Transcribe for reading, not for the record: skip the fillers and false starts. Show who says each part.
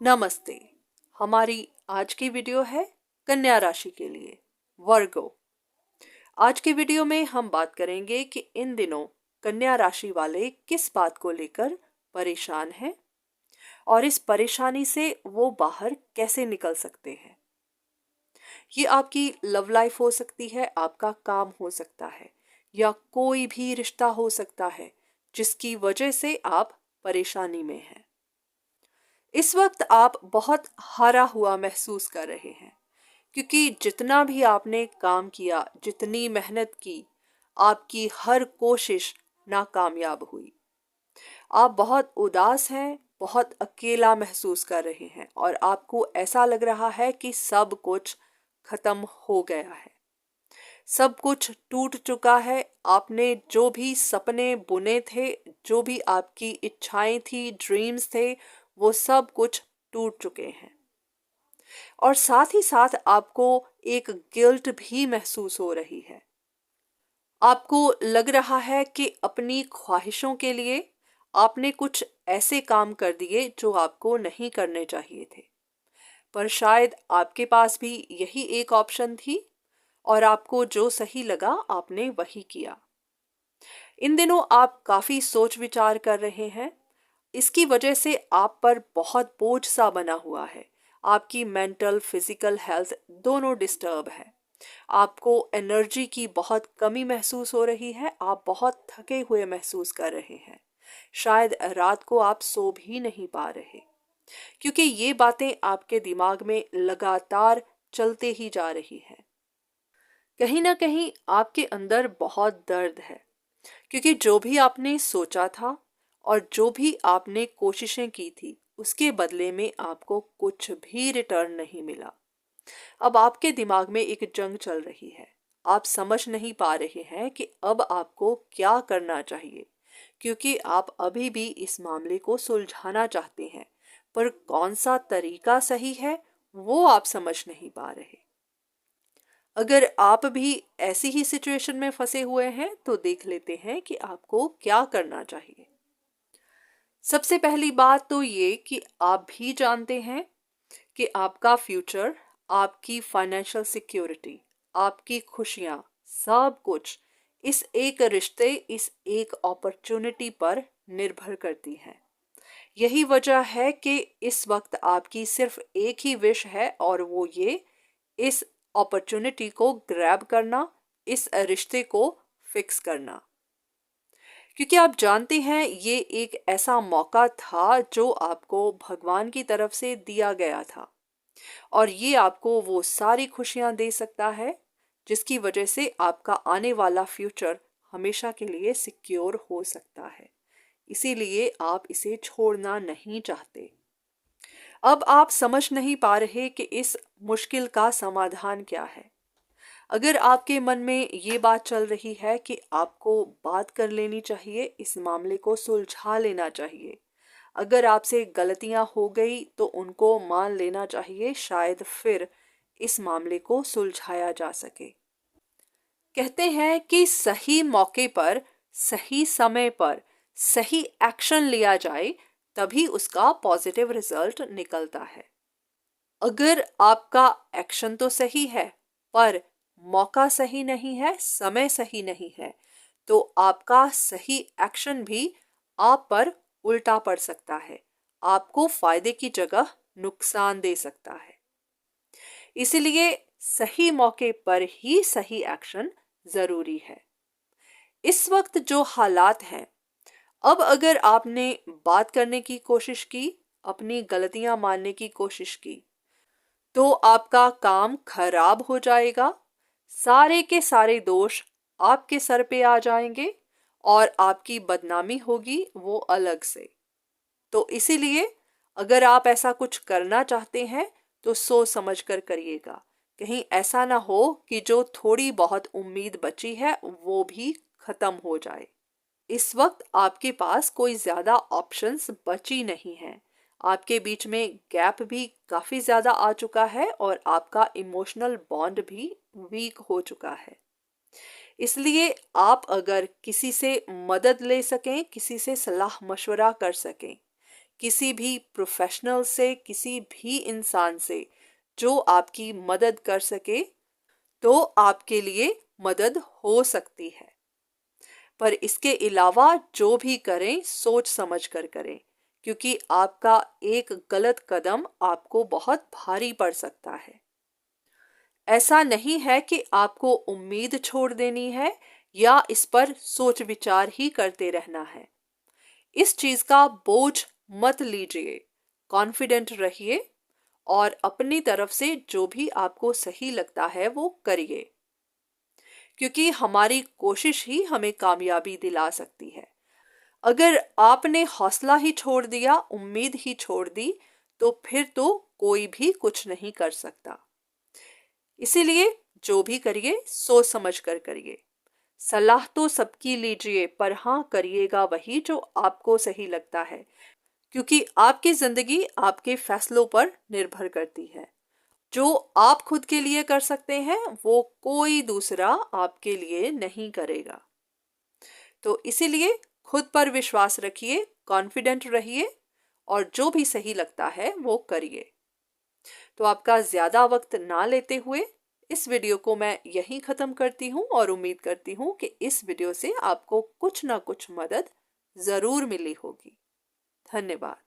Speaker 1: नमस्ते। हमारी आज की वीडियो है कन्या राशि के लिए, वर्गो। आज की वीडियो में हम बात करेंगे कि इन दिनों कन्या राशि वाले किस बात को लेकर परेशान हैं और इस परेशानी से वो बाहर कैसे निकल सकते हैं। ये आपकी लव लाइफ हो सकती है, आपका काम हो सकता है, या कोई भी रिश्ता हो सकता है जिसकी वजह से आप परेशानी में हैं। इस वक्त आप बहुत हारा हुआ महसूस कर रहे हैं, क्योंकि जितना भी आपने काम किया, जितनी मेहनत की, आपकी हर कोशिश नाकामयाब हुई। आप बहुत उदास हैं, बहुत अकेला महसूस कर रहे हैं और आपको ऐसा लग रहा है कि सब कुछ खत्म हो गया है, सब कुछ टूट चुका है। आपने जो भी सपने बुने थे, जो भी आपकी इच्छाएं थी, ड्रीम्स थे, वो सब कुछ टूट चुके हैं। और साथ ही साथ आपको एक गिल्ट भी महसूस हो रही है। आपको लग रहा है कि अपनी ख्वाहिशों के लिए आपने कुछ ऐसे काम कर दिए जो आपको नहीं करने चाहिए थे, पर शायद आपके पास भी यही एक ऑप्शन थी और आपको जो सही लगा आपने वही किया। इन दिनों आप काफी सोच विचार कर रहे हैं। इसकी वजह से आप पर बहुत बोझ सा बना हुआ है। आपकी मेंटल फिजिकल हेल्थ दोनों डिस्टर्ब है। आपको एनर्जी की बहुत कमी महसूस हो रही है। आप बहुत थके हुए महसूस कर रहे हैं। शायद रात को आप सो भी नहीं पा रहे, क्योंकि ये बातें आपके दिमाग में लगातार चलते ही जा रही हैं। कहीं ना कहीं आपके अंदर बहुत दर्द है, क्योंकि जो भी आपने सोचा था और जो भी आपने कोशिशें की थी, उसके बदले में आपको कुछ भी रिटर्न नहीं मिला। अब आपके दिमाग में एक जंग चल रही है। आप समझ नहीं पा रहे हैं कि अब आपको क्या करना चाहिए, क्योंकि आप अभी भी इस मामले को सुलझाना चाहते हैं, पर कौन सा तरीका सही है वो आप समझ नहीं पा रहे। अगर आप भी ऐसी ही सिचुएशन में फंसे हुए हैं तो देख लेते हैं कि आपको क्या करना चाहिए। सबसे पहली बात तो ये कि आप भी जानते हैं कि आपका फ्यूचर, आपकी फाइनेंशियल सिक्योरिटी, आपकी खुशियां, सब कुछ इस एक रिश्ते, इस एक अपॉर्चुनिटी पर निर्भर करती है। यही वजह है कि इस वक्त आपकी सिर्फ एक ही विश है, और वो ये, इस अपॉर्चुनिटी को ग्रैब करना, इस रिश्ते को फिक्स करना। क्योंकि आप जानते हैं ये एक ऐसा मौका था जो आपको भगवान की तरफ से दिया गया था, और ये आपको वो सारी खुशियां दे सकता है जिसकी वजह से आपका आने वाला फ्यूचर हमेशा के लिए सिक्योर हो सकता है। इसीलिए आप इसे छोड़ना नहीं चाहते। अब आप समझ नहीं पा रहे कि इस मुश्किल का समाधान क्या है। अगर आपके मन में ये बात चल रही है कि आपको बात कर लेनी चाहिए, इस मामले को सुलझा लेना चाहिए, अगर आपसे गलतियां हो गई तो उनको मान लेना चाहिए, शायद फिर इस मामले को सुलझाया जा सके। कहते हैं कि सही मौके पर, सही समय पर सही एक्शन लिया जाए, तभी उसका पॉजिटिव रिजल्ट निकलता है। अगर आपका एक्शन तो सही है, पर मौका सही नहीं है, समय सही नहीं है, तो आपका सही एक्शन भी आप पर उल्टा पड़ सकता है, आपको फायदे की जगह नुकसान दे सकता है। इसलिए सही मौके पर ही सही एक्शन जरूरी है। इस वक्त जो हालात हैं, अब अगर आपने बात करने की कोशिश की, अपनी गलतियां मानने की कोशिश की, तो आपका काम खराब हो जाएगा। सारे के सारे दोष आपके सर पे आ जाएंगे और आपकी बदनामी होगी वो अलग से। तो इसीलिए अगर आप ऐसा कुछ करना चाहते हैं तो सोच समझ कर करिएगा। कहीं ऐसा ना हो कि जो थोड़ी बहुत उम्मीद बची है वो भी खत्म हो जाए। इस वक्त आपके पास कोई ज्यादा ऑप्शंस बची नहीं है। आपके बीच में गैप भी काफी ज्यादा आ चुका है और आपका इमोशनल बॉन्ड भी वीक हो चुका है। इसलिए आप अगर किसी से मदद ले सकें, किसी से सलाह मशवरा कर सकें किसी भी प्रोफेशनल से, किसी भी इंसान से जो आपकी मदद कर सके, तो आपके लिए मदद हो सकती है। पर इसके अलावा जो भी करें सोच समझ कर करें, क्योंकि आपका एक गलत कदम आपको बहुत भारी पड़ सकता है। ऐसा नहीं है कि आपको उम्मीद छोड़ देनी है या इस पर सोच विचार ही करते रहना है। इस चीज का बोझ मत लीजिए, कॉन्फिडेंट रहिए और अपनी तरफ से जो भी आपको सही लगता है वो करिए, क्योंकि हमारी कोशिश ही हमें कामयाबी दिला सकती है। अगर आपने हौसला ही छोड़ दिया, उम्मीद ही छोड़ दी, तो फिर तो कोई भी कुछ नहीं कर सकता। इसीलिए जो भी करिए सोच समझ कर करिए। सलाह तो सबकी लीजिए, पर हाँ करिएगा वही जो आपको सही लगता है, क्योंकि आपकी जिंदगी आपके फैसलों पर निर्भर करती है। जो आप खुद के लिए कर सकते हैं वो कोई दूसरा आपके लिए नहीं करेगा। तो इसीलिए खुद पर विश्वास रखिए, कॉन्फिडेंट रहिए और जो भी सही लगता है वो करिए। तो आपका ज़्यादा वक्त ना लेते हुए इस वीडियो को मैं यहीं ख़त्म करती हूँ और उम्मीद करती हूँ कि इस वीडियो से आपको कुछ ना कुछ मदद ज़रूर मिली होगी। धन्यवाद।